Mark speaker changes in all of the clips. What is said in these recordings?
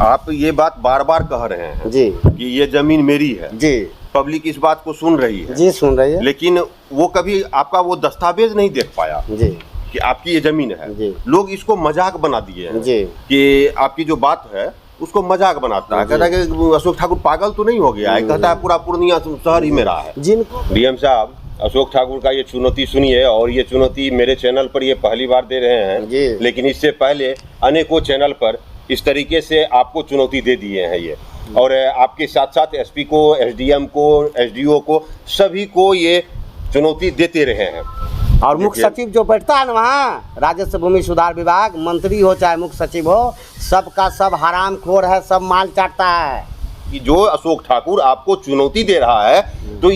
Speaker 1: आप ये बात बार बार कह रहे हैं
Speaker 2: जी
Speaker 1: कि ये जमीन मेरी है
Speaker 2: जी,
Speaker 1: पब्लिक इस बात को सुन रही है
Speaker 2: जी सुन रही है,
Speaker 1: लेकिन वो कभी आपका वो दस्तावेज नहीं देख पाया
Speaker 2: जी
Speaker 1: कि आपकी ये जमीन है।
Speaker 2: जी
Speaker 1: लोग इसको मजाक बना दिए हैं
Speaker 2: जी
Speaker 1: कि आपकी जो बात है उसको मजाक बनाता है, कहता है कि अशोक ठाकुर पागल तो नहीं हो गया है, कहता है पूरा पूर्णिया शहर ही मेरा है।
Speaker 2: जिनको
Speaker 1: डीएम साहब, अशोक ठाकुर का ये चुनौती सुनिए, और ये चुनौती मेरे चैनल पर ये पहली बार दे रहे हैं
Speaker 2: जी।
Speaker 1: लेकिन इससे पहले अनेकों चैनल पर इस तरीके से आपको चुनौती दे दिए हैं ये, और आपके साथ साथ एसपी को, एसडीएम को, एसडीओ को, सभी को ये चुनौती देते रहे हैं।
Speaker 2: और मुख्य सचिव जो बैठता है ना वहाँ, राजस्व भूमि सुधार विभाग, मंत्री हो चाहे मुख्य सचिव हो, सबका सब हरामखोर है, सब माल चाटता है।
Speaker 1: कि जो अशोक ठाकुर आपको चुनौती दे रहा है तो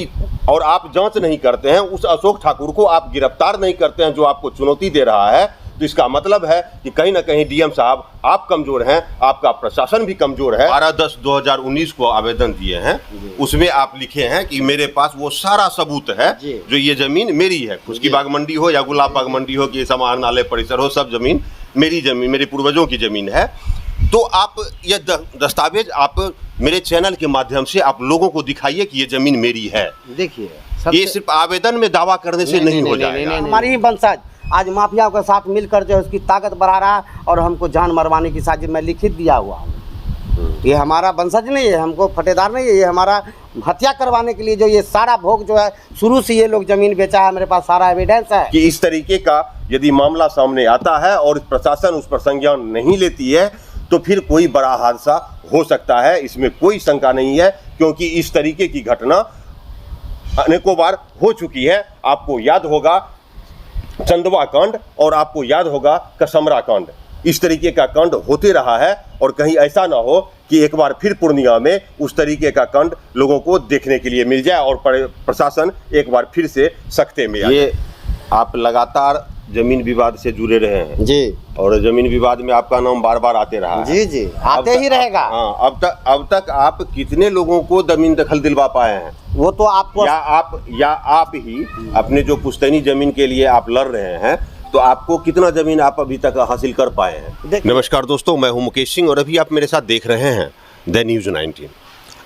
Speaker 1: और आप जांच नहीं करते हैं, उस अशोक ठाकुर को आप गिरफ्तार नहीं करते हैं जो आपको चुनौती दे रहा है, तो इसका मतलब है कि कहीं ना कहीं डीएम साहब आप कमजोर हैं, आपका प्रशासन भी कमजोर है। 12/10/2019 को आवेदन दिए हैं, उसमें आप लिखे हैं कि मेरे पास वो सारा सबूत है जो ये जमीन मेरी है, खुशकी बाग मंडी हो या गुलाब बाग मंडी हो कि समाहरणालय परिसर हो, सब जमीन मेरी, जमीन मेरे पूर्वजों की जमीन है। तो आप ये दस्तावेज आप मेरे चैनल के माध्यम से आप लोगों को दिखाइए कि ये जमीन मेरी है।
Speaker 2: देखिए
Speaker 1: ये सिर्फ आवेदन में दावा करने से नहीं हो जाएगा।
Speaker 2: हमारी ही वंशज आज माफिया के साथ मिलकर जो है उसकी ताकत बढ़ा रहा है और हमको जान मरवाने की साजिश में लिखित दिया हुआ हूँ। ये हमारा वंशज नहीं है, हमको फटेदार नहीं है, ये हमारा हत्या करवाने के लिए जो ये सारा भोग जो है शुरू से ये लोग जमीन बेचा है, मेरे पास सारा एविडेंस है।
Speaker 1: कि इस तरीके का यदि मामला सामने आता है और प्रशासन उस पर संज्ञान नहीं लेती है तो फिर कोई बड़ा हादसा हो सकता है, इसमें कोई शंका नहीं है, क्योंकि इस तरीके की घटना अनेकों बार हो चुकी है। आपको याद होगा चंदवा कांड और आपको याद होगा कसमरा कांड, इस तरीके का कांड होते रहा है, और कहीं ऐसा ना हो कि एक बार फिर पूर्णिया में उस तरीके का कांड लोगों को देखने के लिए मिल जाए और प्रशासन एक बार फिर से सख्ते में आए। ये आप लगातार जमीन विवाद से जुड़े रहे हैं
Speaker 2: जी, और
Speaker 1: जमीन विवाद में आपका नाम बार बार आते रहा है।
Speaker 2: जी जी, आते ही रहेगा।
Speaker 1: हाँ, अब तक आप कितने लोगों को जमीन दखल दिलवा पाए हैं? वो
Speaker 2: तो आपको
Speaker 1: या आप ही अपने जो पुश्तैनी जमीन के लिए आप लड़ रहे हैं, तो आपको कितना जमीन आप अभी तक हासिल कर पाए हैं? नमस्कार दोस्तों, मैं हूं मुकेश सिंह और अभी आप मेरे साथ देख रहे हैं द न्यूज़ 19।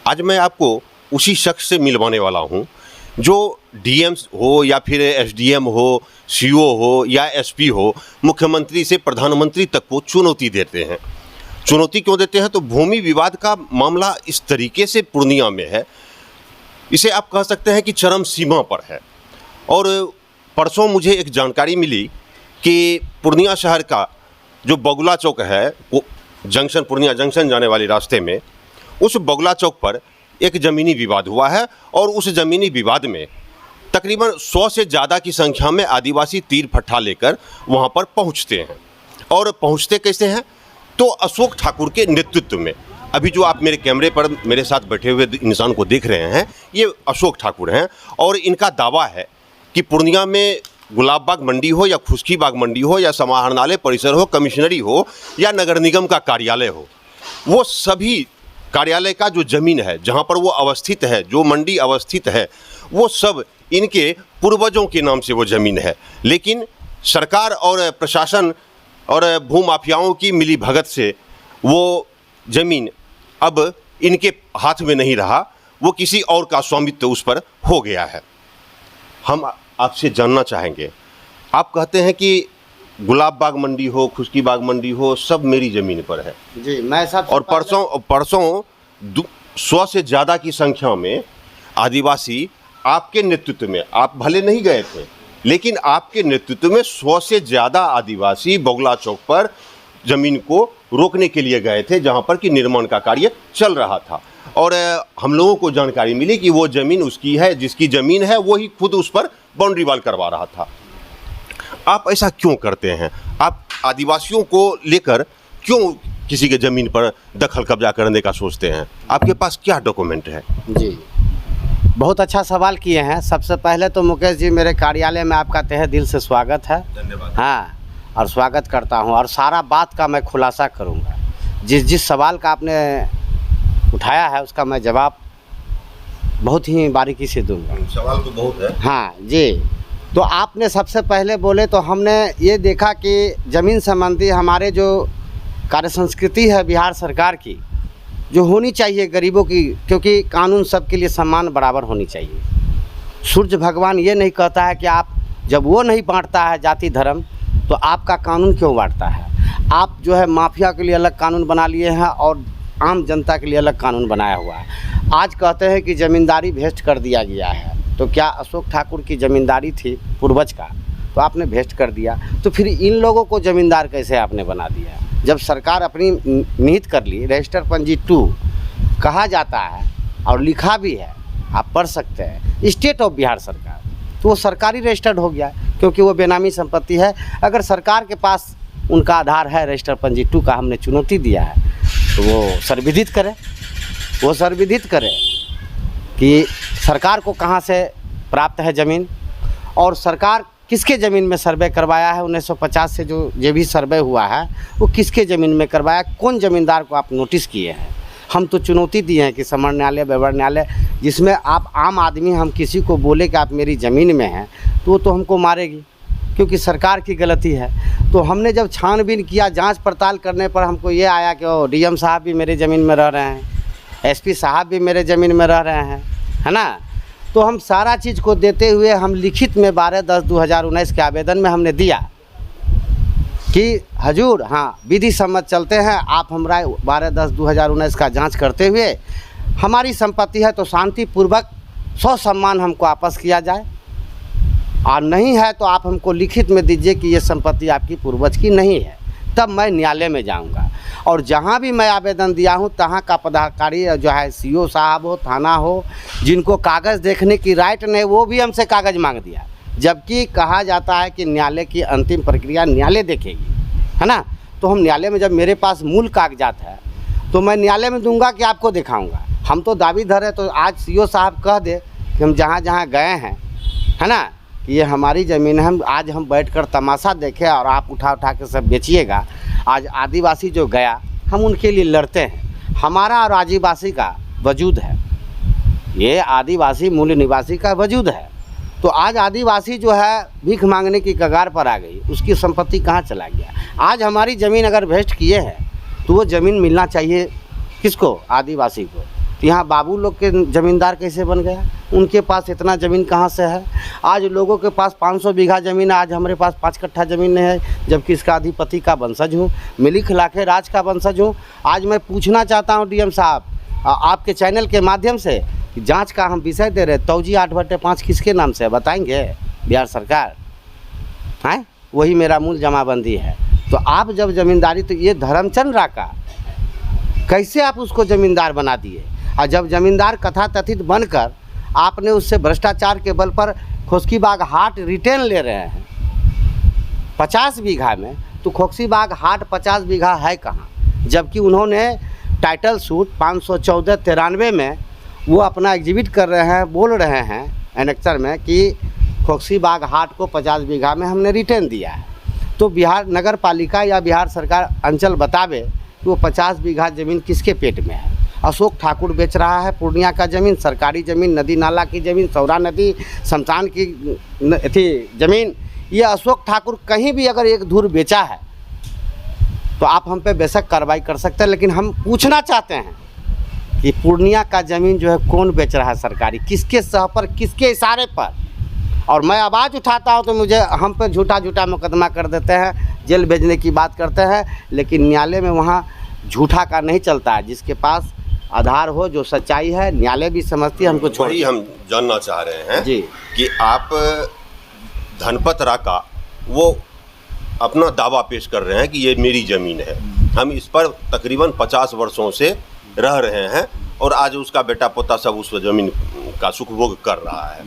Speaker 1: आज मैं आपको उसी शख्स से मिलवाने वाला हूं जो डीएम हो या फिर एसडीएम हो, सीओ हो या एसपी हो, मुख्यमंत्री से प्रधानमंत्री तक को चुनौती देते हैं। चुनौती क्यों देते हैं? तो भूमि विवाद का मामला इस तरीके से पूर्णिया में है, इसे आप कह सकते हैं कि चरम सीमा पर है। और परसों मुझे एक जानकारी मिली कि पूर्णिया शहर का जो बगुला चौक है, वो जंक्शन, पूर्णिया जंक्शन जाने वाले रास्ते में, उस बगुला चौक पर एक ज़मीनी विवाद हुआ है और उस ज़मीनी विवाद में तकरीबन 100 से ज़्यादा की संख्या में आदिवासी तीर फट्टा लेकर वहाँ पर पहुँचते हैं। और पहुँचते कैसे हैं? तो अशोक ठाकुर के नेतृत्व में। अभी जो आप मेरे कैमरे पर मेरे साथ बैठे हुए इंसान को देख रहे हैं, ये अशोक ठाकुर हैं और इनका दावा है कि पूर्णिया में गुलाब बाग मंडी हो या खुशकी बाग मंडी हो या समाहरणालय परिसर हो, कमिश्नरी हो या नगर निगम का कार्यालय हो, वो सभी कार्यालय का जो ज़मीन है, जहाँ पर वो अवस्थित है, जो मंडी अवस्थित है, वो सब इनके पूर्वजों के नाम से वो ज़मीन है। लेकिन सरकार और प्रशासन और भूमाफियाओं की मिली भगत से वो ज़मीन अब इनके हाथ में नहीं रहा, वो किसी और का स्वामित्व उस पर हो गया है। हम आपसे जानना चाहेंगे, आप कहते हैं कि गुलाब बाग मंडी हो, खुशकी बाग मंडी हो, सब मेरी ज़मीन पर है
Speaker 2: जी। मैं सब
Speaker 1: और परसों 100 से ज़्यादा की संख्या में आदिवासी आपके नेतृत्व में, आप भले नहीं गए थे, लेकिन आपके नेतृत्व में 100 से ज़्यादा आदिवासी बगुला चौक पर ज़मीन को रोकने के लिए गए थे, जहां पर कि निर्माण का कार्य चल रहा था। और हम लोगों को जानकारी मिली कि वो ज़मीन उसकी है, जिसकी ज़मीन है वो ही खुद उस पर बाउंड्री वॉल करवा रहा था। आप ऐसा क्यों करते हैं? आप आदिवासियों को लेकर क्यों किसी के ज़मीन पर दखल कब्जा करने का सोचते हैं? आपके पास क्या डॉक्यूमेंट है?
Speaker 2: जी, बहुत अच्छा सवाल किए हैं। सबसे पहले तो मुकेश जी, मेरे कार्यालय में आपका तहे दिल से स्वागत है।
Speaker 1: धन्यवाद।
Speaker 2: हाँ, और स्वागत करता हूँ और सारा बात का मैं खुलासा करूँगा। जिस सवाल का आपने उठाया है उसका मैं जवाब बहुत ही बारीकी से दूँगा।
Speaker 1: सवाल तो बहुत है।
Speaker 2: हाँ जी, तो आपने सबसे पहले बोले तो हमने ये देखा कि ज़मीन संबंधी हमारे जो कार्य संस्कृति है बिहार सरकार की, जो होनी चाहिए गरीबों की, क्योंकि कानून सबके लिए समान बराबर होनी चाहिए। सूर्य भगवान ये नहीं कहता है कि आप, जब वो नहीं बांटता है जाति धर्म, तो आपका कानून क्यों बांटता है। आप जो है माफिया के लिए अलग कानून बना लिए हैं और आम जनता के लिए अलग कानून बनाया हुआ है। आज कहते हैं कि ज़मींदारी भेस्ट कर दिया गया है, तो क्या अशोक ठाकुर की ज़मींदारी थी पूर्वज का, तो आपने भेस्ट कर दिया, तो फिर इन लोगों को ज़मींदार कैसे आपने बना दिया। जब सरकार अपनी निहित कर ली, रजिस्टर पंजी 2 कहा जाता है और लिखा भी है, आप पढ़ सकते हैं, स्टेट ऑफ बिहार सरकार, तो वो सरकारी रजिस्टर्ड हो गया, क्योंकि वो बेनामी संपत्ति है। अगर सरकार के पास उनका आधार है रजिस्टर पंजी 2 का, हमने चुनौती दिया है, तो वो सर्वविदित करे, वो सर्वविदित करे कि सरकार को कहाँ से प्राप्त है ज़मीन, और सरकार किसके ज़मीन में सर्वे करवाया है। 1950 से जो भी सर्वे हुआ है वो किसके ज़मीन में करवाया, कौन ज़मींदार को आप नोटिस किए हैं। हम तो चुनौती दिए हैं कि समर न्यायालय, व्यवहार न्यायालय, जिसमें आप आम आदमी, हम किसी को बोले कि आप मेरी ज़मीन में हैं, तो वो तो हमको मारेगी, क्योंकि सरकार की गलती है। तो हमने जब छानबीन किया, जांच पड़ताल करने पर हमको ये आया कि वो डीएम साहब भी मेरे ज़मीन में रह रहे हैं, एसपी साहब भी मेरे ज़मीन में रह रहे हैं, है ना। तो हम सारा चीज़ को देते हुए हम लिखित में 12/10/2019 के आवेदन में हमने दिया कि हजूर, हाँ विधि सम्मत चलते हैं, आप हमारा 12/10/2019 का जांच करते हुए हमारी संपत्ति है तो शांतिपूर्वक ससम्मान हमको वापस किया जाए, और नहीं है तो आप हमको लिखित में दीजिए कि ये संपत्ति आपकी पूर्वज की नहीं है, तब मैं न्यायालय में जाऊंगा। और जहां भी मैं आवेदन दिया हूं तहां का पदाधिकारी जो है, सीओ साहब हो, थाना हो, जिनको कागज़ देखने की राइट नहीं, वो भी हमसे कागज़ मांग दिया, जबकि कहा जाता है कि न्यायालय की अंतिम प्रक्रिया न्यायालय देखेगी, है ना। तो हम न्यायालय में, जब मेरे पास मूल कागजात है तो मैं न्यायालय में दूंगा कि आपको दिखाऊँगा। हम तो दावीधर है, तो आज सीओ साहब कह दे कि हम जहाँ जहाँ गए हैं, है ना, ये हमारी ज़मीन है, आज हम बैठकर तमाशा देखें और आप उठा उठा के सब बेचिएगा। आज आदिवासी जो गया, हम उनके लिए लड़ते हैं, हमारा और आदिवासी का वजूद है, ये आदिवासी मूल निवासी का वजूद है। तो आज आदिवासी जो है भीख मांगने की कगार पर आ गई, उसकी संपत्ति कहाँ चला गया। आज हमारी ज़मीन अगर भेस्ट किए हैं तो वो ज़मीन मिलना चाहिए किसको, आदिवासी को। तो यहाँ बाबू लोग के ज़मींदार कैसे बन गया, उनके पास इतना ज़मीन कहाँ से है। आज लोगों के पास 500 बीघा ज़मीन है, आज हमारे पास 5 कट्ठा ज़मीन नहीं है, जबकि इसका अधिपति का वंशज हूँ, मिली खिलाके राज का वंशज हूँ। आज मैं पूछना चाहता हूँ डीएम साहब, आपके चैनल के माध्यम से, कि जांच का हम विषय दे रहे, तौजी 8/5 किसके नाम से बताएंगे, बिहार सरकार है, वही मेरा मूल जमाबंदी है। तो आप जब ज़मींदारी, तो ये धर्मचंद राका कैसे आप उसको ज़मींदार बना दिए, और जब ज़मींदार कथा कथित बनकर आपने उससे भ्रष्टाचार के बल पर खोस्कीबाग हाट रिटेन ले रहे हैं 50 बीघा में, तो खोस्कीबाग हाट 50 बीघा है कहाँ, जबकि उन्होंने टाइटल सूट 514/93 में वो अपना एग्जिबिट कर रहे हैं, बोल रहे हैं एनेक्चर में कि खोस्कीबाग हाट को 50 बीघा में हमने रिटेन दिया है। तो बिहार नगर पालिका या बिहार सरकार अंचल बतावे कि वो 50 बीघा ज़मीन किसके पेट में है। अशोक ठाकुर बेच रहा है पूर्णिया का ज़मीन, सरकारी ज़मीन, नदी नाला की ज़मीन, सौरा नदी, शमशान की थी ज़मीन। ये अशोक ठाकुर कहीं भी अगर एक धूर बेचा है तो आप हम पे बेशक कार्रवाई कर सकते हैं, लेकिन हम पूछना चाहते हैं कि पूर्णिया का ज़मीन जो है कौन बेच रहा है सरकारी, किसके सह पर, किसके इशारे पर। और मैं आवाज़ उठाता हूँ तो मुझे, हम पे झूठा मुकदमा कर देते हैं, जेल भेजने की बात करते हैं, लेकिन न्यायालय में वहाँ झूठा का नहीं चलता है। जिसके पास आधार हो, जो सच्चाई है, न्यायालय भी समझती है, हमको छोड़।
Speaker 1: हम जानना चाह रहे हैं
Speaker 2: जी
Speaker 1: कि आप धनपत राका वो अपना दावा पेश कर रहे हैं कि ये मेरी ज़मीन है, हम इस पर तकरीबन 50 वर्षों से रह रहे हैं और आज उसका बेटा पोता सब उस ज़मीन का सुख भोग कर रहा है।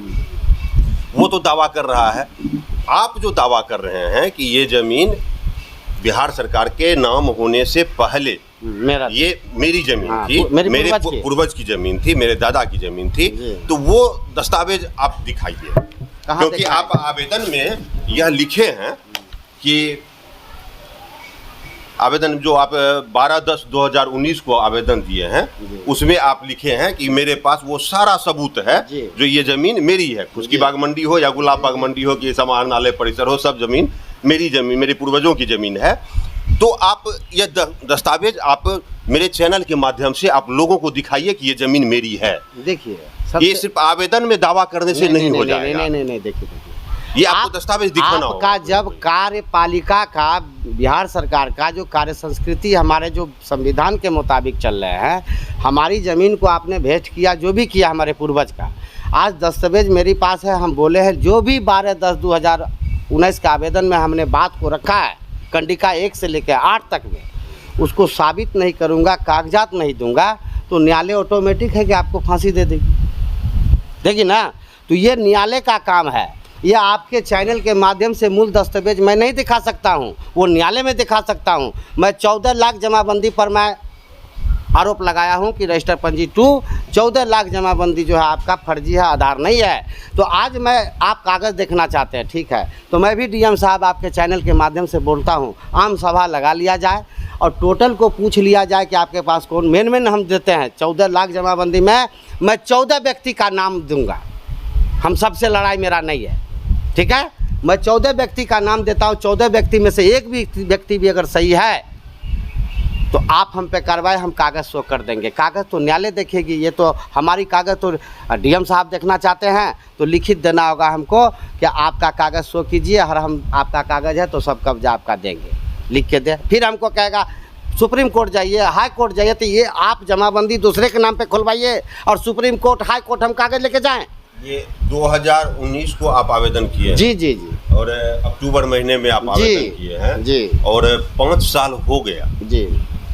Speaker 1: वो तो दावा कर रहा है, आप जो दावा कर रहे हैं कि ये ज़मीन बिहार सरकार के नाम होने से पहले ये मेरी ज़मीन थी, मेरे पूर्वज की ज़मीन थी, मेरे दादा की ज़मीन थी, तो वो दस्तावेज आप दिखाइए, क्योंकि आप आवेदन में यह लिखे हैं कि आवेदन जो आप 12/10/2019 को आवेदन दिए हैं, उसमें आप लिखे हैं कि मेरे पास वो सारा सबूत है जो ये ज़मीन मेरी है। खुशकीबाग मंडी हो या गुलाब बाग मंडी हो कि समाहरणालय परिसर हो, सब ज़मीन, मेरी मेरे पूर्वजों की ज़मीन है। तो आप ये दस्तावेज आप मेरे चैनल के माध्यम से आप लोगों को दिखाइए कि ये जमीन मेरी है।
Speaker 2: देखिए
Speaker 1: ये सिर्फ आवेदन में दावा करने से नहीं हो जाएगा।
Speaker 2: नहीं, देखिए
Speaker 1: ये आपको दस्तावेज दिखाना होगा।
Speaker 2: आपका जब कार्यपालिका का, बिहार सरकार का जो कार्य संस्कृति हमारे जो संविधान के मुताबिक चल रहे हैं, हमारी ज़मीन को आपने भेंट किया, जो भी किया हमारे पूर्वज का, आज दस्तावेज मेरे पास है। हम बोले हैं जो भी 12/10/2019 के आवेदन में हमने बात को रखा है, कंडिका 1 से लेकर 8 तक में, उसको साबित नहीं करूँगा, कागजात नहीं दूंगा, तो न्यायालय ऑटोमेटिक है कि आपको फांसी दे देगी। देखिए ना, तो ये न्यायालय का काम है। ये आपके चैनल के माध्यम से मूल दस्तावेज मैं नहीं दिखा सकता हूँ, वो न्यायालय में दिखा सकता हूँ। मैं 14 लाख जमाबंदी पर मैं आरोप लगाया हूँ कि रजिस्टर पंजी 2 14 लाख जमाबंदी जो है आपका फर्जी है, आधार नहीं है। तो आज मैं आप कागज़ देखना चाहते हैं, ठीक है, तो मैं भी डीएम साहब आपके चैनल के माध्यम से बोलता हूँ, आम सभा लगा लिया जाए और टोटल को पूछ लिया जाए कि आपके पास कौन मेन हम देते हैं। 14 लाख जमाबंदी में मैं 14 व्यक्ति का नाम दूंगा, हम सबसे लड़ाई मेरा नहीं है, ठीक है। मैं 14 व्यक्ति का नाम देता हूँ, 14 व्यक्ति में से एक भी व्यक्ति भी अगर सही है तो आप हम पे कार्रवाई, हम कागज़ शो कर देंगे। कागज़ तो न्यायालय देखेगी, ये तो हमारी कागज़ तो डीएम साहब देखना चाहते हैं तो लिखित देना होगा हमको कि आपका कागज़ शो कीजिए, और हम आपका कागज़ है तो सब कब्जा आपका देंगे, लिख के दे। फिर हमको कहेगा सुप्रीम कोर्ट जाइए, हाई कोर्ट जाइए, तो ये आप जमाबंदी दूसरे के नाम पे खुलवाइए और सुप्रीम कोर्ट, हाई कोर्ट हम कागज़ लेके जाएं।
Speaker 1: ये 2019 को आप आवेदन किए हैं?
Speaker 2: जी,
Speaker 1: और अक्टूबर महीने में आप आवेदन किए हैं
Speaker 2: जी, और
Speaker 1: 5 साल हो गया
Speaker 2: जी।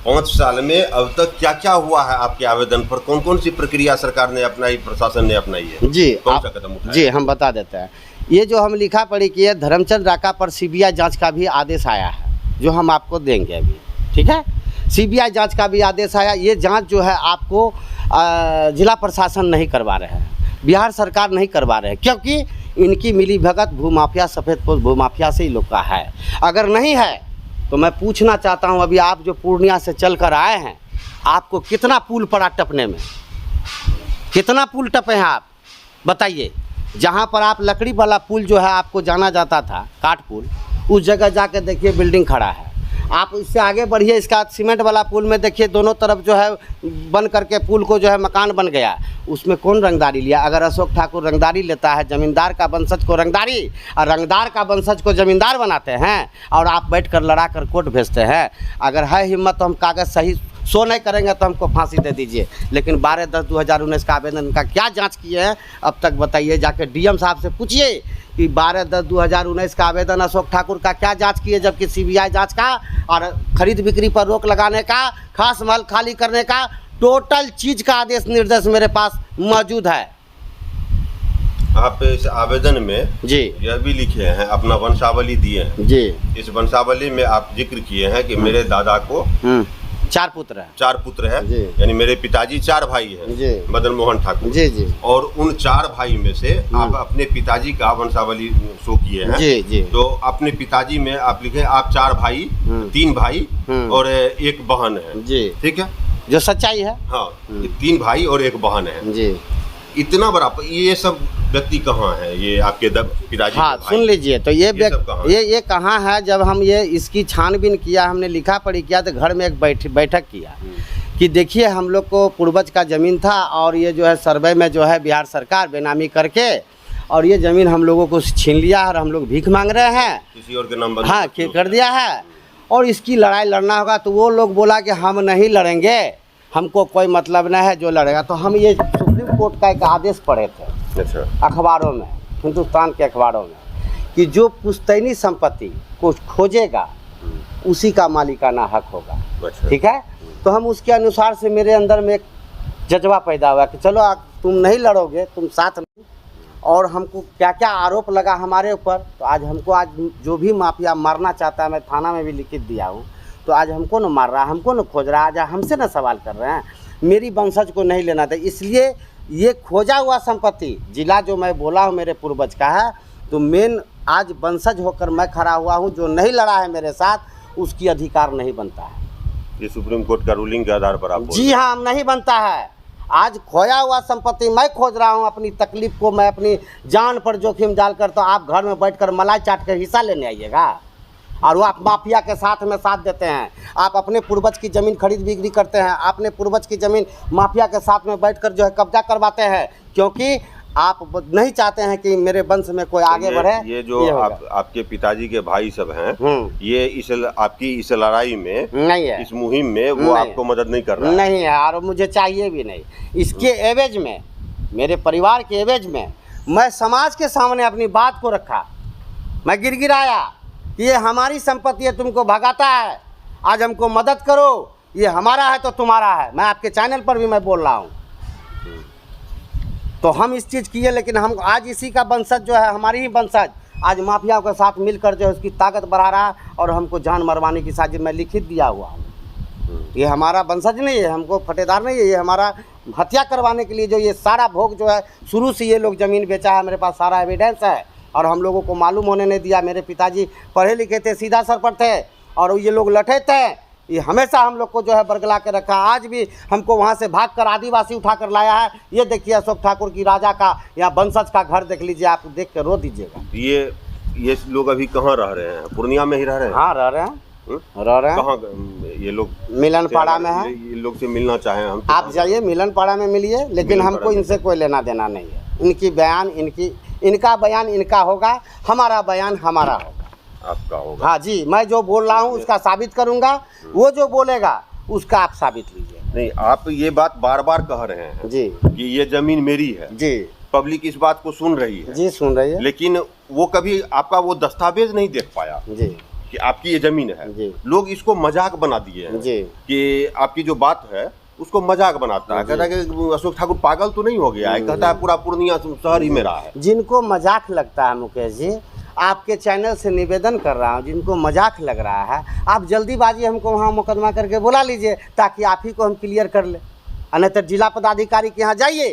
Speaker 1: 5 साल में अब तक क्या क्या हुआ है आपके आवेदन पर? कौन कौन सी प्रक्रिया सरकार ने अपनाई, प्रशासन ने अपनाई है?
Speaker 2: जी,
Speaker 1: कौन सा कदम उठाया?
Speaker 2: जी, हम बता देते हैं। ये जो हम लिखा पढ़ी किए, धर्मचंद राका पर सीबीआई जांच का भी आदेश आया है, जो हम आपको देंगे अभी, ठीक है। सीबीआई जांच का भी आदेश आया। ये जांच जो है आपको जिला प्रशासन नहीं करवा रहे हैं, बिहार सरकार नहीं करवा रहे हैं, क्योंकि इनकी मिली भगत भूमाफिया, सफ़ेदपोश भूमाफिया से ही लोग का है। अगर नहीं है तो मैं पूछना चाहता हूं, अभी आप जो पूर्णिया से चल कर आए हैं, आपको कितना पुल पड़ा टपने में? कितना पुल टपे हैं आप बताइए? जहां पर आप लकड़ी वाला पुल जो है आपको जाना जाता था, काठ पुल, उस जगह जाके देखिए बिल्डिंग खड़ा है। आप इससे आगे बढ़िए, इसका सीमेंट वाला पुल में देखिए दोनों तरफ जो है बन करके पुल को जो है मकान बन गया। उसमें कौन रंगदारी लिया? अगर अशोक ठाकुर रंगदारी लेता है, जमींदार का वंशज को रंगदारी, और रंगदार का वंशज को जमींदार बनाते हैं, और आप बैठ कर लड़ा कर कोर्ट भेजते हैं। अगर है हिम्मत तो हम कागज़ सही शो नहीं करेंगे तो हमको फांसी दे दीजिए। लेकिन 12/10/2019 का आवेदन का क्या जांच किए हैं अब तक बताइए? जाके डीएम साहब से पूछिए कि 12/10/2019 का आवेदन अशोक ठाकुर का क्या जांच किए, जबकि सीबीआई जांच का और खरीद बिक्री पर रोक लगाने का, खास माल खाली करने का, टोटल चीज़ का आदेश निर्देश मेरे पास मौजूद है।
Speaker 1: आप इस आवेदन में
Speaker 2: जी
Speaker 1: यह भी लिखे हैं, अपना वंशावली दिए हैं
Speaker 2: जी।
Speaker 1: इस वंशावली में आप जिक्र किए हैं कि मेरे दादा को
Speaker 2: 4 पुत्र है।
Speaker 1: 4 पुत्र हैं,
Speaker 2: जी।
Speaker 1: यानी मेरे पिताजी 4 भाई हैं,
Speaker 2: जी।
Speaker 1: मदन मोहन ठाकुर
Speaker 2: जी।
Speaker 1: और उन 4 भाई में से आप अपने पिताजी का वंशावली शो किए हैं।
Speaker 2: जी।
Speaker 1: तो अपने पिताजी में आप लिखे आप 4 भाई, 3 भाई और 1 बहन है
Speaker 2: जी,
Speaker 1: ठीक है,
Speaker 2: जो सच्चाई है।
Speaker 1: हाँ, 3 भाई और 1 बहन है
Speaker 2: जी।
Speaker 1: इतना बड़ा, ये सब व्यक्ति कहाँ है? ये आपके पिताजी?
Speaker 2: हाँ, सुन लीजिए, तो ये कहाँ है? जब हम ये इसकी छानबीन किया, हमने लिखा पढ़ी किया, तो घर में एक बैठक किया कि देखिए हम लोग को पूर्वज का ज़मीन था, और ये जो है सर्वे में जो है बिहार सरकार बेनामी करके, और ये ज़मीन हम लोगों को छीन लिया है, और हम लोग भीख मांग रहे हैं,
Speaker 1: किसी और के नाम
Speaker 2: हाँ कर दिया है, और इसकी लड़ाई लड़ना होगा। तो वो लोग बोला कि हम नहीं लड़ेंगे, हमको कोई मतलब नहीं है, जो लड़ेगा। तो हम ये सुप्रीम कोर्ट का एक आदेश पढ़े थे अखबारों में, हिंदुस्तान के अखबारों में, कि जो पुश्तैनी संपत्ति को खोजेगा उसी का मालिकाना हक होगा, ठीक है। तो हम उसके अनुसार से मेरे अंदर में एक जज्बा पैदा हुआ कि चलो तुम नहीं लड़ोगे, तुम साथ में, और हमको क्या क्या आरोप लगा हमारे ऊपर। तो आज हमको, आज जो भी माफिया मारना चाहता है, मैं थाना में भी लिखित दिया हूँ, तो आज हमको न मार रहा है, हमको न खोज रहा है, आज हमसे न सवाल कर रहे हैं। मेरी वंशज को नहीं लेना था, इसलिए ये खोजा हुआ संपत्ति जिला जो मैं बोला हूँ मेरे पूर्वज का है, तो मेन आज वंशज होकर मैं खड़ा हुआ हूँ, जो नहीं लड़ा है मेरे साथ उसकी अधिकार नहीं बनता है।
Speaker 1: ये सुप्रीम कोर्ट का रूलिंग के आधार पर आप?
Speaker 2: जी हाँ, नहीं बनता है। आज खोया हुआ संपत्ति मैं खोज रहा हूँ, अपनी तकलीफ को मैं अपनी जान पर जोखिम डालकर, तो आप घर में बैठकर मलाई चाट कर हिस्सा लेने आइएगा? और वो आप माफिया के साथ में साथ देते हैं। आप अपने पूर्वज की ज़मीन खरीद बिक्री करते हैं, आपने पूर्वज की ज़मीन माफिया के साथ में बैठकर जो है कब्जा करवाते हैं, क्योंकि आप नहीं चाहते हैं कि मेरे वंश में कोई आगे बढ़े।
Speaker 1: ये जो आपके पिताजी के भाई सब हैं, ये आपकी इस लड़ाई में
Speaker 2: नहीं है,
Speaker 1: इस मुहिम में वो आपको मदद नहीं कर रहा है।
Speaker 2: नहीं है, और मुझे चाहिए भी नहीं। इसके एवज में, मेरे परिवार के एवज में मैं समाज के सामने अपनी बात को रखा, मैं गिड़गिड़ाया कि ये हमारी संपत्ति है, तुमको भगाता है, आज हमको मदद करो, ये हमारा है तो तुम्हारा है। मैं आपके चैनल पर भी मैं बोल रहा हूँ। तो हम इस चीज़ किए, लेकिन हम आज इसी का वंशज जो है, हमारी ही वंशज आज माफियाओं के साथ मिलकर जो है उसकी ताकत बढ़ा रहा है और हमको जान मरवाने की साजिश में लिखित दिया हुआ हूँ। ये हमारा वंशज नहीं है, हमको फटेदार नहीं है, ये हमारा हत्या करवाने के लिए जो ये सारा भोग जो है शुरू से ये लोग ज़मीन बेचा है। मेरे पास सारा एविडेंस है और हम लोगों को मालूम होने नहीं दिया। मेरे पिताजी पढ़े लिखे थे, सीधा सर पर थे, और ये लोग लठे थे। ये हमेशा हम लोग को जो है बरगला के रखा। आज भी हमको वहाँ से भागकर आदिवासी उठा कर लाया है। ये देखिए अशोक ठाकुर की राजा का या वंशज का घर देख लीजिए, आप देख कर रो दीजिएगा।
Speaker 1: ये लोग अभी कहाँ रह रहे हैं? पूर्णिया में ही रह रहे हैं?
Speaker 2: हाँ, रह रहे हैं।
Speaker 1: कहाँ ये लोग?
Speaker 2: मिलनपाड़ा में है।
Speaker 1: ये लोग से मिलना चाहें हम?
Speaker 2: आप जाइए मिलनपाड़ा में मिलिए, लेकिन हमको इनसे कोई लेना देना नहीं है। इनकी बयान इनका बयान इनका होगा, हमारा बयान हमारा होगा,
Speaker 1: आपका होगा।
Speaker 2: हाँ जी, मैं जो बोल रहा हूँ उसका साबित करूँगा, वो जो बोलेगा उसका आप साबित लीजिए।
Speaker 1: नहीं, आप ये बात बार बार कह रहे हैं
Speaker 2: जी
Speaker 1: कि ये जमीन मेरी है
Speaker 2: जी,
Speaker 1: पब्लिक इस बात को सुन रही है
Speaker 2: जी, सुन रही है,
Speaker 1: लेकिन वो कभी आपका वो दस्तावेज नहीं देख पाया
Speaker 2: जी
Speaker 1: कि आपकी ये जमीन है
Speaker 2: जी।
Speaker 1: लोग इसको मजाक बना दिए हैं
Speaker 2: जी
Speaker 1: कि आपकी जो बात है उसको मजाक बनाता है, कहता है कि अशोक ठाकुर पागल तो नहीं हो गया है, कहता है पूरा पूर्णिया शहर ही मेरा है।
Speaker 2: जिनको मजाक लगता है मुकेश जी, आपके चैनल से निवेदन कर रहा हूँ, जिनको मजाक लग रहा है, आप जल्दीबाजी हमको वहाँ मुकदमा करके बुला लीजिए ताकि आप ही को हम क्लियर कर ले। अन्यथा जिला पदाधिकारी के यहाँ जाइए,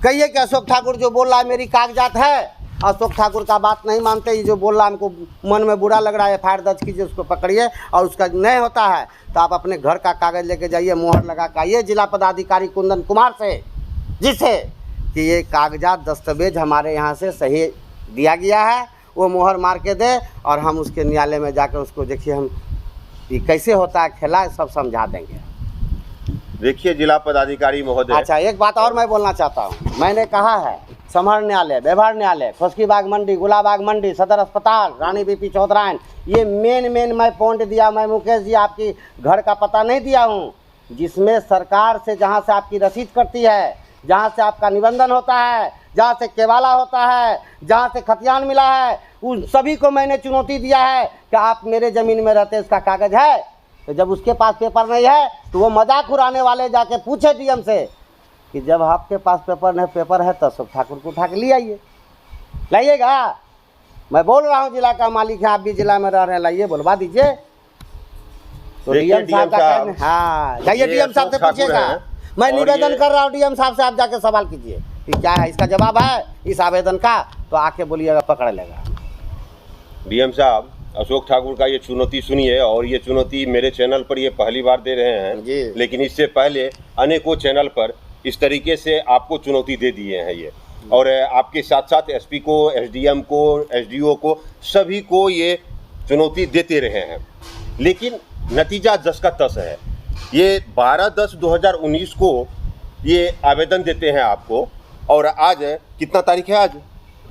Speaker 2: कहिए कि अशोक ठाकुर जो बोल रहा है मेरी कागजात है, अशोक ठाकुर का बात नहीं मानते, ये जो बोल रहा है हमको मन में बुरा लग रहा है, FIR दर्ज कीजिए, उसको पकड़िए, और उसका नहीं होता है तो आप अपने घर का कागज़ लेके जाइए, मुहर लगा के आइए जिला पदाधिकारी कुंदन कुमार से, जिससे कि ये कागजात दस्तावेज हमारे यहाँ से सही दिया गया है, वो मुहर मार के दे, और हम उसके न्यायालय में जाकर उसको देखिए हम ये कैसे होता है खेला, सब समझा देंगे।
Speaker 1: देखिए जिला पदाधिकारी महोदय।
Speaker 2: अच्छा, एक बात और मैं बोलना चाहता हूँ। मैंने कहा है समर न्यायालय, व्यवहार न्यायालय, खुशकीबाग मंडी, गुलाबाग मंडी, सदर अस्पताल, रानी BP चौधराइन, ये मेन मैं पॉइंट दिया। मैं मुकेश जी आपकी घर का पता नहीं दिया हूँ, जिसमें सरकार से जहाँ से आपकी रसीद कटती है, जहाँ से आपका निबंधन होता है, जहाँ से केवाला होता है, जहाँ से खतियान मिला है, उन सभी को मैंने चुनौती दिया है कि आप मेरे ज़मीन में रहते, इसका कागज़ है। तो जब उसके पास पेपर नहीं है तो वो मजाक उड़ाने वाले जाके पूछे DM से कि जब आपके पास पेपर है तो अशोक ठाकुर को उठा के ले आइए, लाइएगा। मैं बोल रहा हूँ जिला का मालिक है, आप भी जिला में रह रहे हैं, लाइए, बुलवा दीजिए। तो DM साहब का हाँ, जाइए DM साहब से पूछिएगा। मैं निवेदन कर रहा हूँ DM साहब से, आप जाके सवाल कीजिए कि क्या है इसका जवाब है इस आवेदन का, तो आके बोलिएगा, पकड़ लेगा।
Speaker 1: DM साहब, अशोक ठाकुर का ये चुनौती सुनिए, और ये चुनौती मेरे चैनल पर ये पहली बार दे रहे हैं
Speaker 2: जी।
Speaker 1: लेकिन इससे पहले अनेकों चैनल पर इस तरीके से आपको चुनौती दे दिए हैं ये, और आपके साथ साथ SP को, SDM को, SDO को, सभी को ये चुनौती देते रहे हैं, लेकिन नतीजा जस का तस है। ये 12/10/2019 को ये आवेदन देते हैं आपको, और आज कितना तारीख है? आज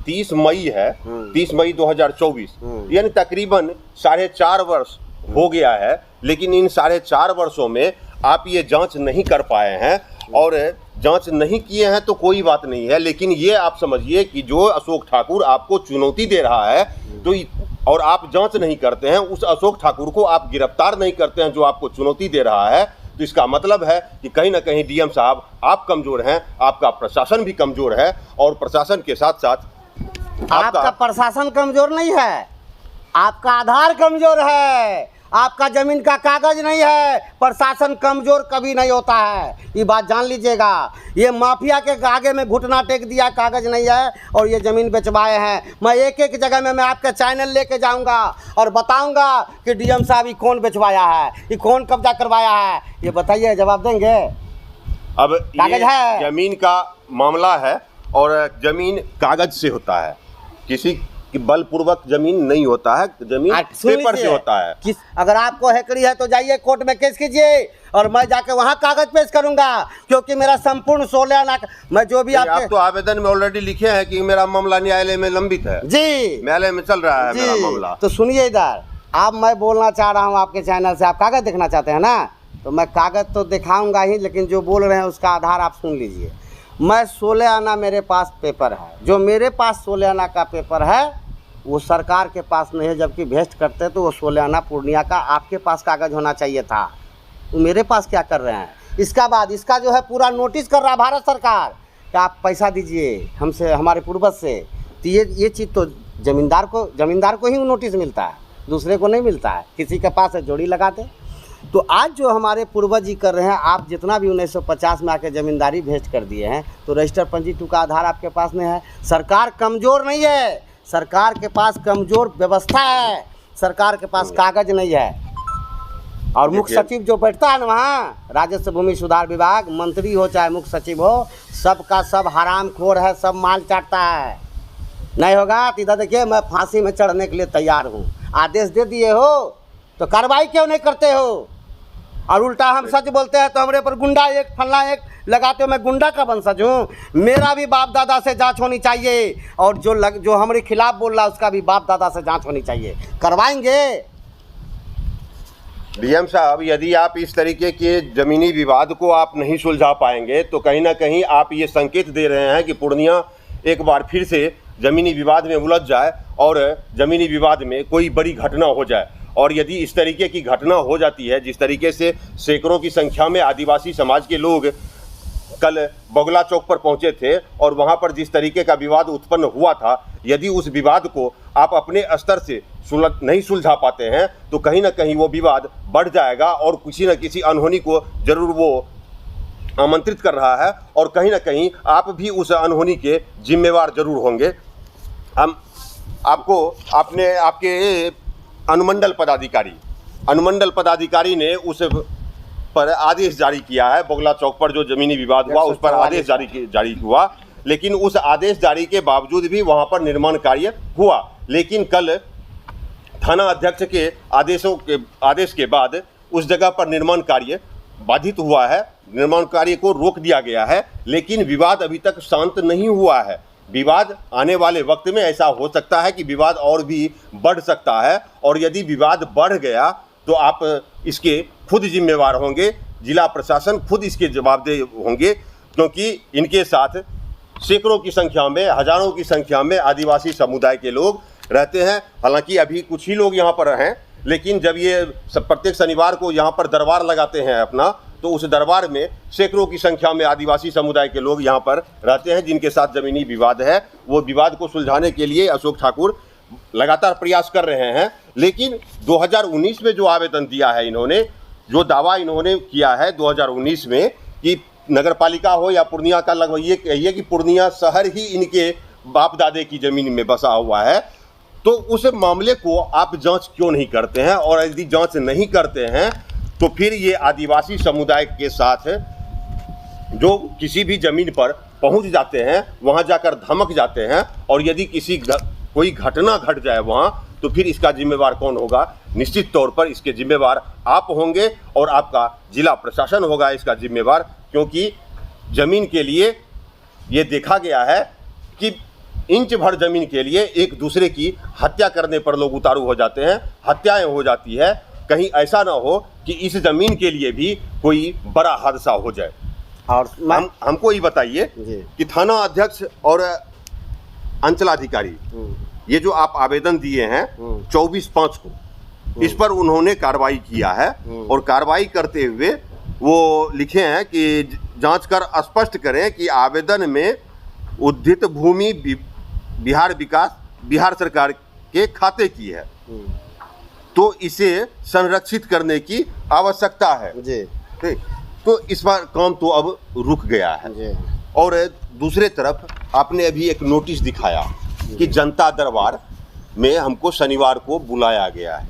Speaker 1: 30 मई है, 30 मई 2024, यानी तकरीबन 4.5 वर्ष हो गया है। लेकिन इन 4.5 वर्षों में आप ये जांच नहीं कर पाए हैं, और जांच नहीं किए हैं तो कोई बात नहीं है, लेकिन ये आप समझिए कि जो अशोक ठाकुर आपको चुनौती दे रहा है तो और आप जांच नहीं करते हैं, उस अशोक ठाकुर को आप गिरफ्तार नहीं करते हैं जो आपको चुनौती दे रहा है, तो इसका मतलब है कि कहीं ना कहीं DM साहब आप कमज़ोर हैं, आपका प्रशासन भी कमज़ोर है, और प्रशासन के साथ साथ
Speaker 2: आपका प्रशासन कमजोर नहीं है, आपका आधार कमजोर है, आपका जमीन का कागज नहीं है। प्रशासन कमजोर कभी नहीं होता है, ये बात जान लीजिएगा। ये माफिया के आगे में घुटना टेक दिया, कागज नहीं है और ये ज़मीन बेचवाए हैं। मैं एक जगह में मैं आपका चैनल लेके जाऊंगा और बताऊंगा कि DM साहब ये कौन बेचवाया है, ये कौन कब्जा करवाया है, ये बताइए, जवाब देंगे?
Speaker 1: अब
Speaker 2: कागज है,
Speaker 1: जमीन का मामला है और जमीन कागज से होता है, किसी कि बलपूर्वक जमीन नहीं होता है, जमीन
Speaker 2: सुन
Speaker 1: पेपर से
Speaker 2: लीजिए,
Speaker 1: होता है।
Speaker 2: किस अगर आपको हैकड़ी है तो जाइए कोर्ट में केस कीजिए और मैं जाके वहाँ कागज पेश करूंगा, क्योंकि मेरा संपूर्ण 16 आना मैं जो भी
Speaker 1: आप
Speaker 2: आपके
Speaker 1: तो आवेदन में ऑलरेडी लिखे हैं कि मेरा मामला न्यायालय में लंबित है,
Speaker 2: जी
Speaker 1: न्यायालय में चल रहा है मेरा मामला।
Speaker 2: तो सुनिए इधर, आप मैं बोलना चाह रहा हूँ आपके चैनल से, आप कागज देखना चाहते हैं ना, तो मैं कागज तो दिखाऊंगा ही, लेकिन जो बोल रहे हैं उसका आधार आप सुन लीजिए। मैं 16 आना मेरे पास पेपर है, जो मेरे पास 16 आना का पेपर है वो सरकार के पास नहीं है, जबकि भेस्ट करते तो वो 16 आना पूर्णिया का आपके पास कागज होना चाहिए था, तो मेरे पास क्या कर रहे हैं। इसका बाद इसका जो है पूरा नोटिस कर रहा है भारत सरकार कि आप पैसा दीजिए हमसे, हमारे पूर्वज से, तो ये चीज़ तो जमींदार को ही नोटिस मिलता है, दूसरे को नहीं मिलता है, किसी के पास है जोड़ी लगाते। तो आज जो हमारे पूर्वज जी कर रहे हैं, आप जितना भी 1950 में आके ज़मींदारी भेस्ट कर दिए हैं, तो रजिस्टर पंजी 2 का आधार आपके पास नहीं है। सरकार कमज़ोर नहीं है, सरकार के पास कमज़ोर व्यवस्था है, सरकार के पास कागज नहीं है। और मुख्य सचिव जो बैठता है ना वहाँ, राजस्व भूमि सुधार विभाग, मंत्री हो चाहे मुख्य सचिव हो, सबका सब हरामखोर है, सब माल चाटता है। नहीं होगा तो इधर देखिए, मैं फांसी में चढ़ने के लिए तैयार हूँ, आदेश दे दिए हो तो कार्रवाई क्यों नहीं करते हो। और उल्टा हम सच बोलते हैं तो हमारे पर गुंडा एक फल्ला एक लगाते हो। मैं गुंडा का वंशज हूँ, मेरा भी बाप दादा से जांच होनी चाहिए, और जो हमारे खिलाफ बोल रहा है उसका भी बाप दादा से जांच होनी चाहिए, करवाएंगे।
Speaker 1: डीएम साहब, यदि आप इस तरीके के जमीनी विवाद को आप नहीं सुलझा पाएंगे तो कहीं ना कहीं आप ये संकेत दे रहे हैं कि पूर्णिया एक बार फिर से जमीनी विवाद में उलझ जाए और जमीनी विवाद में कोई बड़ी घटना हो जाए। और यदि इस तरीके की घटना हो जाती है, जिस तरीके से सैकड़ों की संख्या में आदिवासी समाज के लोग कल बगुला चौक पर पहुंचे थे और वहां पर जिस तरीके का विवाद उत्पन्न हुआ था, यदि उस विवाद को आप अपने स्तर से नहीं सुलझा पाते हैं तो कहीं ना कहीं वो विवाद बढ़ जाएगा और किसी न किसी अनहोनी को जरूर वो आमंत्रित कर रहा है, और कहीं ना कहीं आप भी उस अनहोनी के जिम्मेवार जरूर होंगे। हम आपके अनुमंडल पदाधिकारी ने उस पर आदेश जारी किया है, बगुला चौक पर जो जमीनी विवाद हुआ उस पर आदेश जारी हुआ, लेकिन उस आदेश जारी के बावजूद भी वहां पर निर्माण कार्य हुआ। लेकिन कल थाना अध्यक्ष के आदेश के बाद उस जगह पर निर्माण कार्य बाधित हुआ है, निर्माण कार्य को रोक दिया गया है, लेकिन विवाद अभी तक शांत नहीं हुआ है। विवाद आने वाले वक्त में ऐसा हो सकता है कि विवाद और भी बढ़ सकता है, और यदि विवाद बढ़ गया तो आप इसके खुद जिम्मेवार होंगे, जिला प्रशासन खुद इसके जवाबदेह होंगे, क्योंकि इनके साथ सैकड़ों की संख्या में, हजारों की संख्या में आदिवासी समुदाय के लोग रहते हैं। हालांकि अभी कुछ ही लोग यहाँ पर हैं, लेकिन जब ये प्रत्येक शनिवार को यहाँ पर दरबार लगाते हैं अपना, तो उस दरबार में सैकड़ों की संख्या में आदिवासी समुदाय के लोग यहाँ पर रहते हैं, जिनके साथ ज़मीनी विवाद है। वो विवाद को सुलझाने के लिए अशोक ठाकुर लगातार प्रयास कर रहे हैं। लेकिन 2019 में जो आवेदन दिया है इन्होंने, जो दावा इन्होंने किया है 2019 में कि नगरपालिका हो या पूर्णिया का, लगभग ये कहिए कि पूर्णिया शहर ही इनके बाप दादे की ज़मीन में बसा हुआ है, तो उस मामले को आप जांच क्यों नहीं करते हैं। और यदि जांच नहीं करते हैं तो फिर ये आदिवासी समुदाय के साथ जो किसी भी ज़मीन पर पहुंच जाते हैं, वहां जाकर धमक जाते हैं, और यदि कोई घटना घट जाए वहां, तो फिर इसका जिम्मेवार कौन होगा। निश्चित तौर पर इसके जिम्मेवार आप होंगे और आपका जिला प्रशासन होगा इसका जिम्मेवार, क्योंकि ज़मीन के लिए ये देखा गया है कि इंच भर ज़मीन के लिए एक दूसरे की हत्या करने पर लोग उतारू हो जाते हैं, हत्याएं हो जाती है। कहीं ऐसा ना हो कि इस ज़मीन के लिए भी कोई बड़ा हादसा हो जाए। और हमको ये बताइए कि थाना अध्यक्ष और अंचलाधिकारी, ये जो आप आवेदन दिए हैं 24/5 को, इस पर उन्होंने कार्रवाई किया है, और कार्रवाई करते हुए वो लिखे हैं कि जांच कर स्पष्ट करें कि आवेदन में उद्धित भूमि बिहार सरकार के खाते की है, तो इसे संरक्षित करने की आवश्यकता है जी। ठीक, तो इस बार काम तो अब रुक गया है जी। और दूसरे तरफ आपने अभी एक नोटिस दिखाया कि जनता दरबार में हमको शनिवार को बुलाया गया है,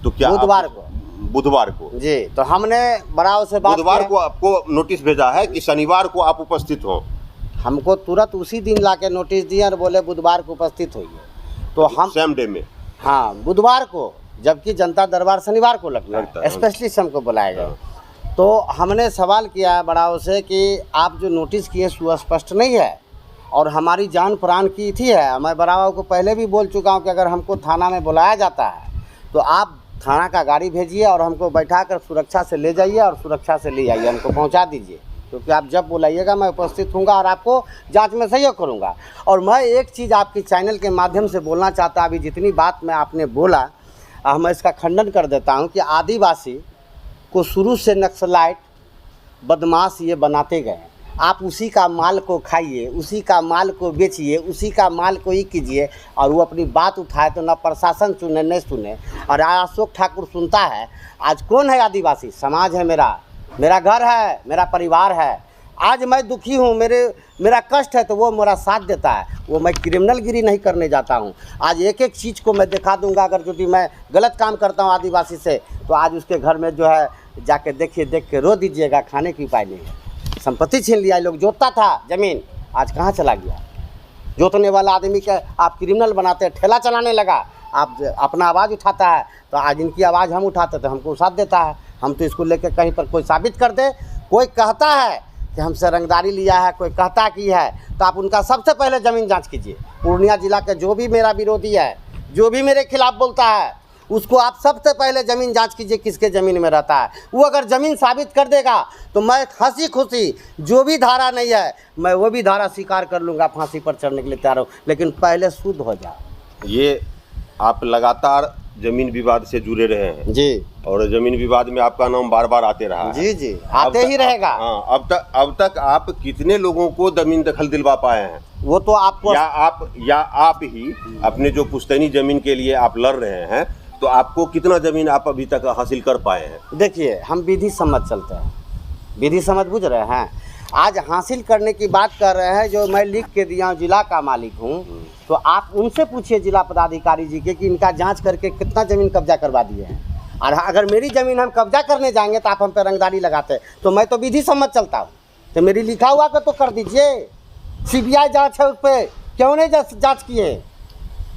Speaker 1: तो क्या बुधवार को
Speaker 2: जी। तो हमने बड़ाव से बात
Speaker 1: बुधवार को आपको नोटिस भेजा है कि शनिवार को आप उपस्थित हो।
Speaker 2: हमको तुरंत उसी दिन लाके नोटिस दिया और बोले बुधवार को उपस्थित होइए। तो हम
Speaker 1: सेम डे में,
Speaker 2: हाँ बुधवार को, जबकि जनता दरबार शनिवार को लगता
Speaker 1: लगता
Speaker 2: है,
Speaker 1: है।
Speaker 2: स्पेशलिस्ट हमको बुलाया गया। तो हमने सवाल किया है बड़ाओं से कि आप जो नोटिस किए सुस्पष्ट नहीं है और हमारी जान प्राण की थी है। मैं बड़ाओं को पहले भी बोल चुका हूँ कि अगर हमको थाना में बुलाया जाता है तो आप थाना का गाड़ी भेजिए और हमको बैठा कर सुरक्षा से ले जाइए और सुरक्षा से ले आइए, हमको पहुँचा दीजिए, क्योंकि आप जब बुलाइएगा मैं उपस्थित हूँगा और आपको जांच में सहयोग करूँगा। और मैं एक चीज़ आपकी चैनल के माध्यम से बोलना चाहता, अभी जितनी बात मैं आपने बोला मैं इसका खंडन कर देता हूँ कि आदिवासी को शुरू से नक्सलाइट बदमाश ये बनाते गए। आप उसी का माल को खाइए, उसी का माल को बेचिए, उसी का माल को ही कीजिए, और वो अपनी बात उठाए तो ना प्रशासन सुने न सुने। और आज अशोक ठाकुर सुनता है। आज कौन है आदिवासी? समाज है, मेरा घर है, मेरा परिवार है। आज मैं दुखी हूँ, मेरा कष्ट है तो वो मेरा साथ देता है। वो मैं क्रिमिनलगिरी नहीं करने जाता हूँ। आज एक एक चीज़ को मैं दिखा दूंगा। अगर यदि मैं गलत काम करता हूँ आदिवासी से तो आज उसके घर में जो है जाके देखिए, देख के रो दीजिएगा, खाने की उपाय नहीं है। संपत्ति छीन लिया, लोग जोतता था ज़मीन, आज कहाँ चला गया? जोतने वाला आदमी के आप क्रिमिनल बनाते, ठेला चलाने लगा, आप अपना आवाज़ उठाता है तो आज इनकी आवाज़ हम उठाते तो हमको साथ देता है। हम तो इसको लेकर कहीं पर कोई साबित कर दे, कोई कहता है कि हमसे रंगदारी लिया है, कोई कहता कि है, तो आप उनका सबसे पहले ज़मीन जांच कीजिए। पूर्णिया जिला के जो भी मेरा विरोधी है, जो भी मेरे खिलाफ बोलता है, उसको आप सबसे पहले ज़मीन जांच कीजिए किसके ज़मीन में रहता है। वो अगर ज़मीन साबित कर देगा तो मैं हंसी खुशी, जो भी धारा नहीं है मैं वो भी धारा स्वीकार कर लूँगा, फांसी पर चढ़ने के लिए तैयार हूँ, लेकिन पहले शुद्ध हो जाओ।
Speaker 1: ये आप लगातार जमीन विवाद से जुड़े रहे हैं
Speaker 2: जी,
Speaker 1: और जमीन विवाद में आपका नाम बार बार आते रहा है।
Speaker 2: जी जी, आते ही रहेगा।
Speaker 1: हाँ, अब तक आप कितने लोगों को जमीन दखल दिलवा पाए हैं?
Speaker 2: वो तो आपको
Speaker 1: या आप ही अपने जो पुश्तैनी जमीन के लिए आप लड़ रहे हैं, तो आपको कितना जमीन आप अभी तक हासिल कर पाए हैं?
Speaker 2: देखिए, हम विधि सम्मत चलते हैं, विधि सम्मत बुझ रहे हैं। आज हासिल करने की बात कर रहे हैं, जो मैं लिख के दिया हूँ, जिला का मालिक हूँ, तो आप उनसे पूछिए जिला पदाधिकारी जी के कि इनका जांच करके कितना ज़मीन कब्जा करवा दिए हैं। और अगर मेरी ज़मीन हम कब्जा करने जाएंगे तो आप हम पे रंगदारी लगाते, तो मैं तो विधि सम्मत चलता हूँ, तो मेरी लिखा हुआ का तो कर दीजिए। CBI जाँच है, उस पर क्यों नहीं जाँच किए,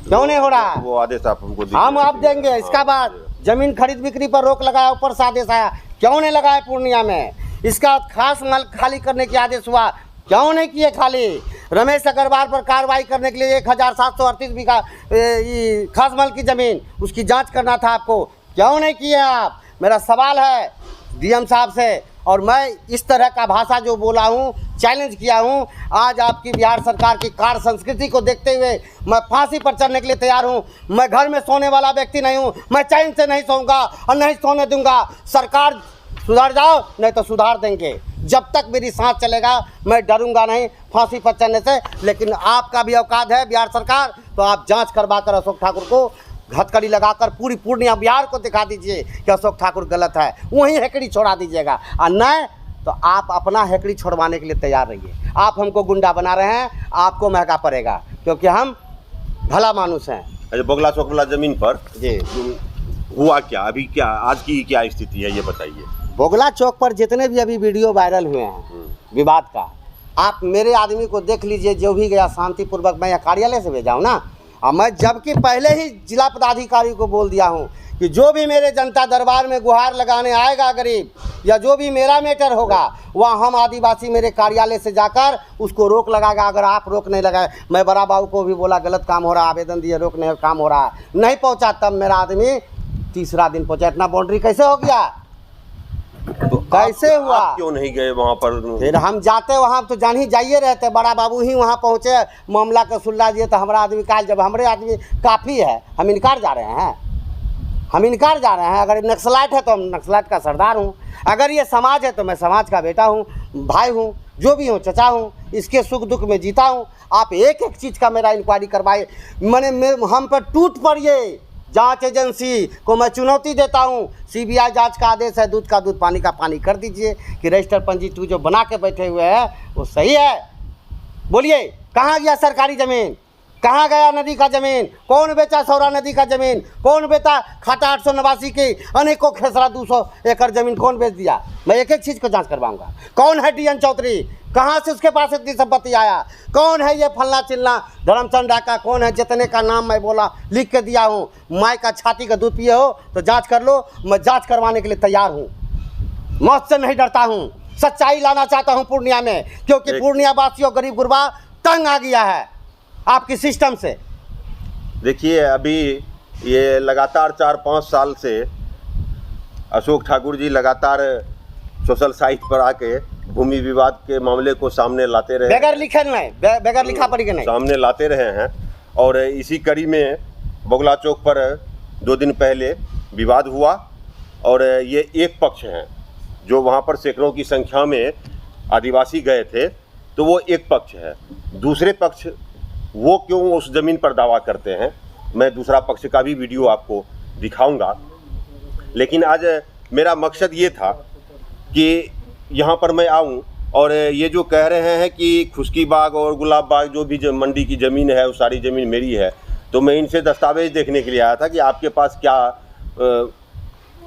Speaker 2: क्यों नहीं हो रहा?
Speaker 1: वो आदेश आप हमको दीजिए।
Speaker 2: हम आप देंगे। इसका बाद जमीन खरीद बिक्री पर रोक लगाया, ऊपर से आदेश आया, क्यों नहीं लगाया पूर्णिया में? इसका खास माल खाली करने की आदेश हुआ, क्यों नहीं किए खाली? रमेश अग्रवाल पर कार्रवाई करने के लिए 1738 बीघा खास माल की ज़मीन, उसकी जांच करना था आपको, क्यों नहीं किए आप? मेरा सवाल है DM साहब से। और मैं इस तरह का भाषा जो बोला हूँ, चैलेंज किया हूँ, आज आपकी बिहार सरकार की कार्य संस्कृति को देखते हुए मैं फांसी पर चढ़ने के लिए तैयार हूँ। मैं घर में सोने वाला व्यक्ति नहीं हूँ, मैं चैन से नहीं सोऊंगा और नहीं सोने दूंगा। सरकार सुधार जाओ, नहीं तो सुधार देंगे। जब तक मेरी सांस चलेगा मैं डरूंगा नहीं फांसी पर चढ़ने से। लेकिन आपका भी औकात है बिहार सरकार, तो आप जांच करवा कर अशोक ठाकुर को हथकड़ी लगाकर पूरी पूर्णिया बिहार को दिखा दीजिए कि अशोक ठाकुर गलत है, वहीं हेकड़ी छोड़ा दीजिएगा। और नहीं तो आप अपना हेकड़ी छोड़वाने के लिए तैयार रहिए। आप हमको गुंडा बना रहे हैं, आपको महंगा पड़ेगा, क्योंकि हम भला मानुस हैं।
Speaker 1: अच्छा, बगला चौक वाला जमीन पर
Speaker 2: जी
Speaker 1: हुआ क्या? अभी क्या आज की क्या स्थिति है, ये बताइए।
Speaker 2: बोगला चौक पर जितने भी अभी वीडियो वायरल हुए हैं विवाद का, आप मेरे आदमी को देख लीजिए, जो भी गया शांतिपूर्वक। मैं कार्यालय से भेजा हूँ ना, और मैं जबकि पहले ही जिला पदाधिकारी को बोल दिया हूँ कि जो भी मेरे जनता दरबार में गुहार लगाने आएगा गरीब, या जो भी मेरा मैटर होगा, वहाँ हम आदिवासी मेरे कार्यालय से जाकर उसको रोक लगाएगा। अगर आप रोक नहीं लगाए, मैं बड़ा बाबू को भी बोला गलत काम हो रहा है, आवेदन दिए, रोक नहीं काम हो रहा है, नहीं पहुँचा, तब मेरा आदमी तीसरा दिन पहुँचा। इतना बाउंड्री कैसे हो गया?
Speaker 1: तो
Speaker 2: कैसे हुआ?
Speaker 1: आप क्यों नहीं गए वहाँ पर?
Speaker 2: फिर हम जाते वहाँ तो जान ही जाइए रहते, बड़ा बाबू ही वहाँ पहुँचे, मामला का सुलझा दिए। तो हमारा आदमी काल, जब हमारे आदमी काफ़ी है, हम इनकार जा रहे हैं, हम इनकार जा रहे हैं। अगर नक्सलाइट है तो हम नक्सलाइट का सरदार हूँ, अगर ये समाज है तो मैं समाज का बेटा हूँ, भाई हूँ, जो भी हूँ, चचा हूँ, इसके सुख दुख में जीता हूँ। आप एक एक चीज़ का मेरा इंक्वायरी करवाइए। मैंने हम पर टूट पड़िए। जांच एजेंसी को मैं चुनौती देता हूं, CBI जांच का आदेश है, दूध का दूध पानी का पानी कर दीजिए कि रजिस्टर पंजी 2 जो बना के बैठे हुए हैं वो सही है। बोलिए, कहाँ गया सरकारी ज़मीन? कहाँ गया नदी का जमीन? कौन बेचा सौरा नदी का जमीन? कौन बेचा खाटा 889 की अनेकों खेसरा 200 एकड़ जमीन कौन बेच दिया? मैं एक एक चीज़ को जांच करवाऊंगा। कौन है DN चौधरी? कहाँ से उसके पास इतनी संपत्ति आया? कौन है ये फलना चिलना धर्मचंद डाका? कौन है? जितने का नाम मैं बोला लिख के दिया हूँ। माय का छाती का दूध पिए हो तो जांच कर लो। मैं जांच करवाने के लिए तैयार हूँ, मौत से नहीं डरता हूँ। सच्चाई लाना चाहता हूँ पूर्णिया में, क्योंकि पूर्णिया वासियों गरीब गुरबा तंग आ गया है आपकी सिस्टम से।
Speaker 1: देखिए, अभी ये लगातार 4-5 साल से अशोक ठाकुर जी लगातार सोशल साइट पर आके भूमि विवाद के मामले को सामने लाते रहे,
Speaker 2: बगैर लिखे नहीं, बगैर लिखा पढ़ी के नहीं,
Speaker 1: सामने लाते रहे हैं। और इसी कड़ी में बगुला चौक पर 2 दिन पहले विवाद हुआ और ये एक पक्ष हैं जो वहाँ पर सैकड़ों की संख्या में आदिवासी गए थे, तो वो एक पक्ष है। दूसरे पक्ष वो क्यों उस ज़मीन पर दावा करते हैं, मैं दूसरा पक्ष का भी वीडियो आपको दिखाऊंगा। लेकिन आज मेरा मकसद ये था कि यहाँ पर मैं आऊँ और ये जो कह रहे हैं कि खुशकी बाग और गुलाब बाग जो भी मंडी की ज़मीन है वो सारी ज़मीन मेरी है, तो मैं इनसे दस्तावेज देखने के लिए आया था कि आपके पास क्या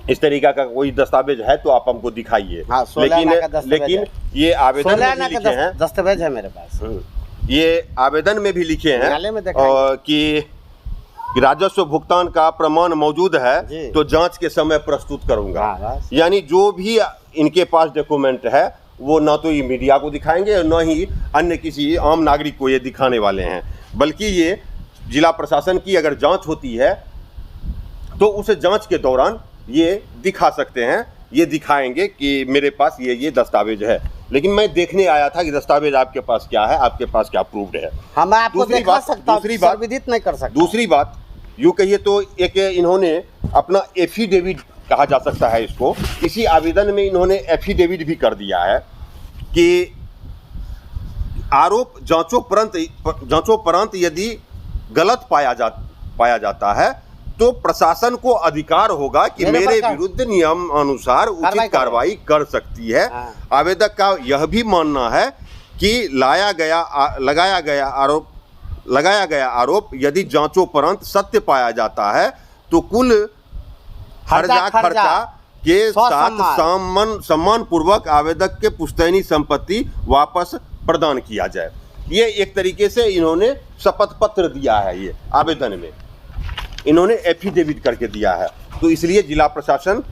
Speaker 1: इस तरीका का कोई दस्तावेज है तो आप हमको दिखाइए।
Speaker 2: हाँ,
Speaker 1: लेकिन ये आवेदन में भी लिखे हैं,
Speaker 2: दस्तावेज है मेरे पास,
Speaker 1: ये आवेदन में भी लिखे हैं कि राजस्व भुगतान का प्रमाण मौजूद है तो जांच के समय प्रस्तुत करूंगा। यानी जो भी इनके पास डॉक्यूमेंट है वो ना तो ये मीडिया को दिखाएंगे और ना ही अन्य किसी आम नागरिक को ये दिखाने वाले हैं, बल्कि ये जिला प्रशासन की अगर जांच होती है तो उस जांच के दौरान ये दिखा सकते हैं, ये दिखाएंगे कि मेरे पास ये दस्तावेज है। लेकिन मैं देखने आया था कि दस्तावेज आपके पास क्या है, आपके पास क्या प्रूव्ड है।
Speaker 2: हाँ, मैं आपको दिखा सकता हूं, सर्वविदित नहीं कर सकता।
Speaker 1: दूसरी बात यूँ कहिए तो एक इन्होंने अपना एफिडेविट कहा जा सकता है इसको, इसी आवेदन में इन्होंने एफिडेविट भी कर दिया है कि आरोप जांचोपरांत यदि गलत पाया जाता है तो प्रशासन को अधिकार होगा कि मेरे विरुद्ध नियम अनुसार उचित कार्रवाई कर सकती है। आवेदक का यह भी मानना है कि लगाया गया आरोप यदि जांचोपरांत सत्य पाया जाता है तो कुल खर्चा के साथ सम्मान पूर्वक आवेदक के पुश्तैनी संपत्ति वापस प्रदान किया जाए। ये एक तरीके से इन्होंने शपथ पत्र दिया है, ये आवेदन में इन्होंने एफिडेविट करके दिया है। तो इसलिए जिला प्रशासन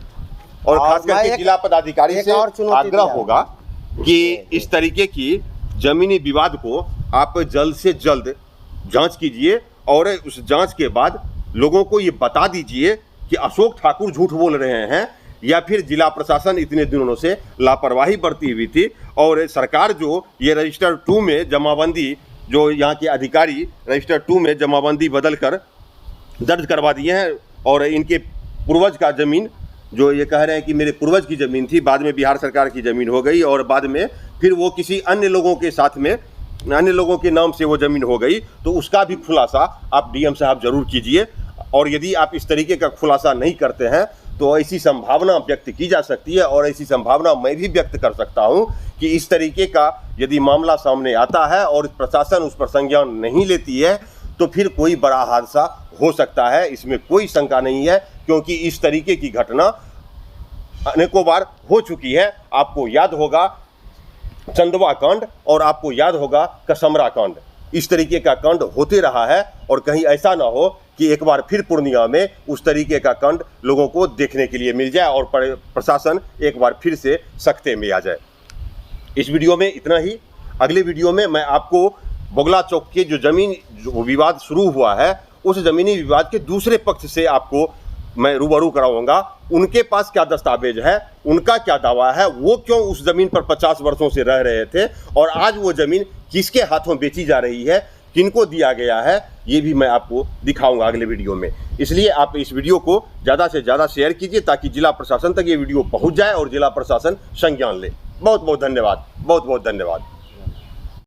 Speaker 1: और खास करके जिला पदाधिकारी से आग्रह होगा कि इस तरीके की जमीनी विवाद को आप जल्द से जल्द जांच कीजिए और उस जांच के बाद लोगों को ये बता दीजिए कि अशोक ठाकुर झूठ बोल रहे हैं या फिर जिला प्रशासन इतने दिनों से लापरवाही बरती हुई थी और सरकार जो ये रजिस्टर 2 में जमाबंदी, जो यहाँ के अधिकारी रजिस्टर 2 में जमाबंदी बदल कर दर्ज करवा दिए हैं और इनके पूर्वज का ज़मीन जो ये कह रहे हैं कि मेरे पूर्वज की ज़मीन थी, बाद में बिहार सरकार की ज़मीन हो गई और बाद में फिर वो किसी अन्य लोगों के साथ में अन्य लोगों के नाम से वो ज़मीन हो गई, तो उसका भी खुलासा आप DM साहब ज़रूर कीजिए। और यदि आप इस तरीके का खुलासा नहीं करते हैं तो ऐसी संभावना व्यक्त की जा सकती है और ऐसी संभावना मैं भी व्यक्त कर सकता हूं कि इस तरीके का यदि मामला सामने आता है और प्रशासन उस पर संज्ञान नहीं लेती है तो फिर कोई बड़ा हादसा हो सकता है, इसमें कोई शंका नहीं है, क्योंकि इस तरीके की घटना अनेकों बार हो चुकी है। आपको याद होगा चंदवा कांड और आपको याद होगा कसमरा कांड, इस तरीके का कांड होते रहा है और कहीं ऐसा ना हो कि एक बार फिर पूर्णिया में उस तरीके का कांड लोगों को देखने के लिए मिल जाए और प्रशासन एक बार फिर से सख्ते में आ जाए। इस वीडियो में इतना ही। अगले वीडियो में मैं आपको बगुला चौक के जो विवाद शुरू हुआ है उस ज़मीनी विवाद के दूसरे पक्ष से आपको मैं रूबरू कराऊंगा। उनके पास क्या दस्तावेज है, उनका क्या दावा है, वो क्यों उस ज़मीन पर 50 वर्षों से रह रहे थे और आज वो ज़मीन किसके हाथों बेची जा रही है, किनको दिया गया है, ये भी मैं आपको दिखाऊंगा अगले वीडियो में। इसलिए आप इस वीडियो को ज़्यादा से ज़्यादा शेयर कीजिए ताकि जिला प्रशासन तक ये वीडियो पहुँच जाए और जिला प्रशासन संज्ञान ले। बहुत बहुत धन्यवाद, बहुत बहुत धन्यवाद।